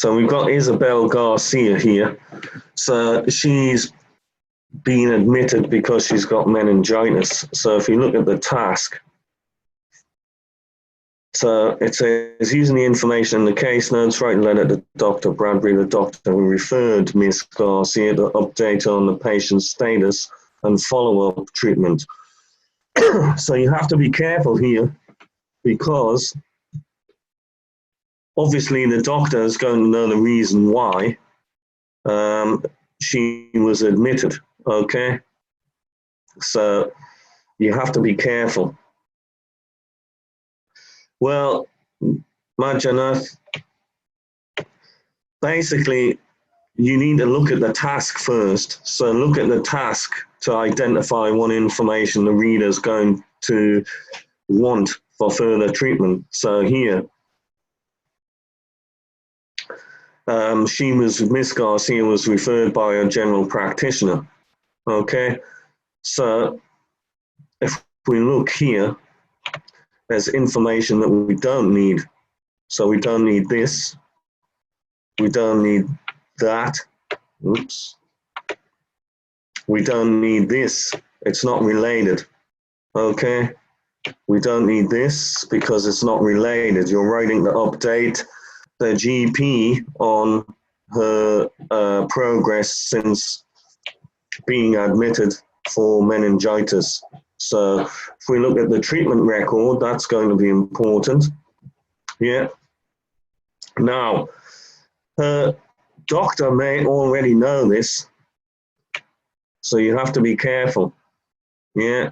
So we've got Isabel Garcia here. So she's been admitted because she's got meningitis. So if you look at the task, so it says, using the information in the case notes, write a letter to Dr. Bradbury, the doctor who referred Miss Garcia, to update on the patient's status and follow-up treatment. So you have to be careful here, because obviously the doctor is going to know the reason why she was admitted, okay? So you have to be careful. Well, Majanath, basically, you need to look at the task first. So look at the task to identify what information the reader is going to want for further treatment. So here, Miss Garcia was referred by a general practitioner, okay? So if we look here, there's information that we don't need. So we don't need this. We don't need that. Oops. We don't need this. It's not related. Okay. We don't need this because it's not related. You're writing to update the GP on her progress since being admitted for meningitis. So if we look at the treatment record, that's going to be important. Yeah. Now, her doctor may already know this, so you have to be careful. Yeah.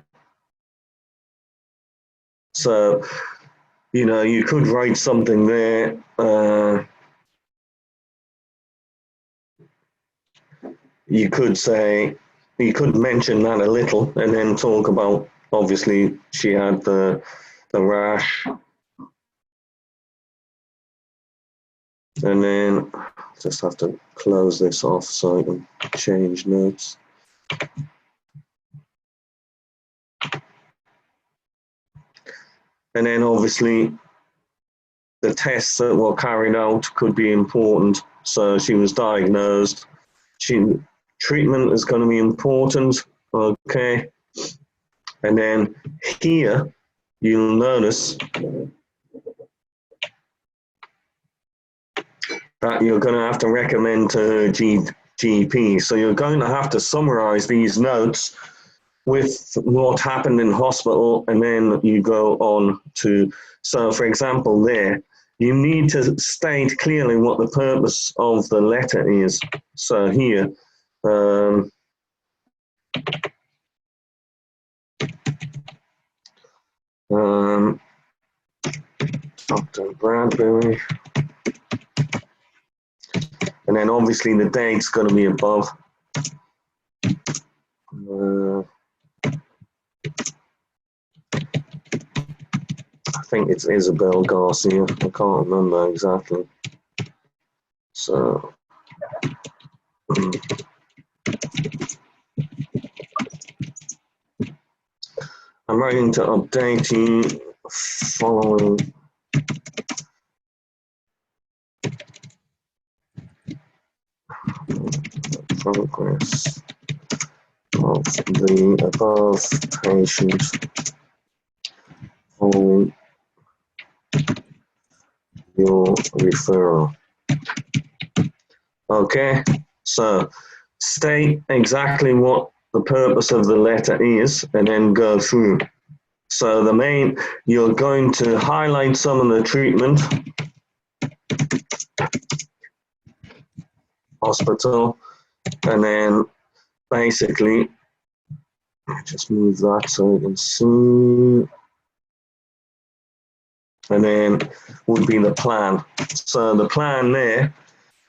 So, you know, you could write something there. You could say, you could mention that a little and then talk about, obviously, she had the rash. And then just have to close this off so I can change notes. And then obviously the tests that were carried out could be important. So she was diagnosed. Treatment is going to be important, okay? And then here, you'll notice that you're going to have to recommend to her GP. So you're going to have to summarize these notes with what happened in hospital, and then you go on to, so for example there, you need to state clearly what the purpose of the letter is. So here, Dr. Bradbury, and then obviously the date's going to be above. I think it's Isabel Garcia. I can't remember exactly. So, I'm writing to update you following progress of the above patient following your referral. Okay, so state exactly what the purpose of the letter is and then go through. So the main, you're going to highlight some of the treatment, hospital, and then basically, just move that so you can see. And then would be the plan. So the plan there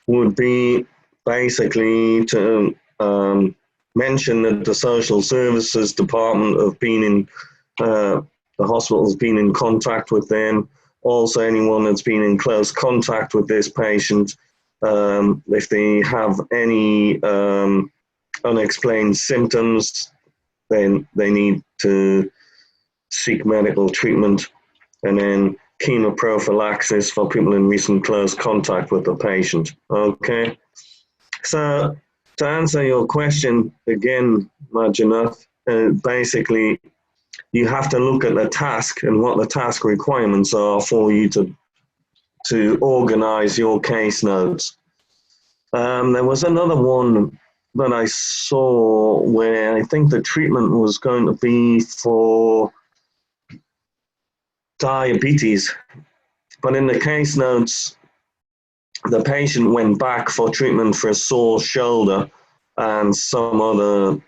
would be basically to mention that the social services department have been in, the hospital's been in contact with them. Also anyone that's been in close contact with this patient, if they have any unexplained symptoms, then they need to seek medical treatment. And then chemoprophylaxis for people in recent close contact with the patient. Okay, so to answer your question again, Majanath, basically you have to look at the task and what the task requirements are for you to organize your case notes. There was another one that I saw where I think the treatment was going to be for diabetes, but in the case notes, the patient went back for treatment for a sore shoulder and some other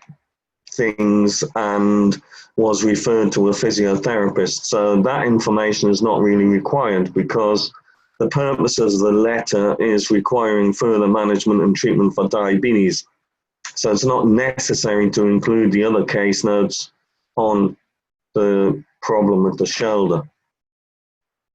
things and was referred to a physiotherapist. So that information is not really required because the purpose of the letter is requiring further management and treatment for diabetes. So it's not necessary to include the other case notes on the problem with the shoulder.